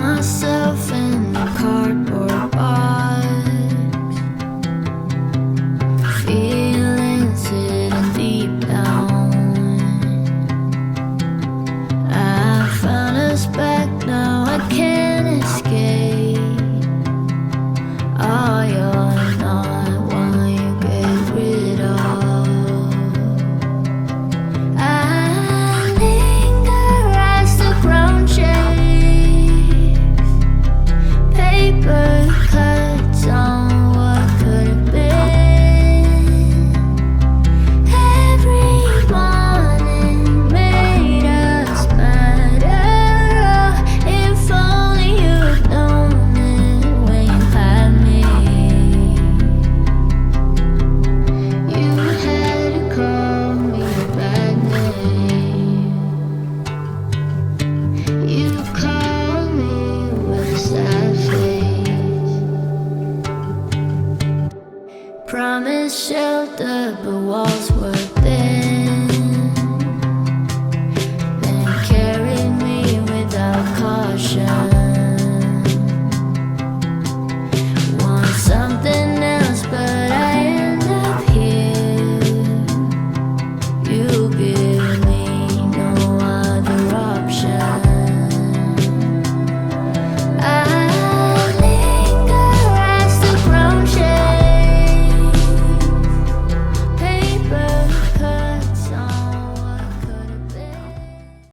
myself in the cardboard box, feelings hidden deep down. I found us back, now I can't escape. Oh, you're not one you get rid of. I linger as the ground shakes, paper cuts on what could have been. Every morning made us better. If only you'd known it when you had me. You had to call me a bad name. You called me with a sad face. Promised shelter, but walls were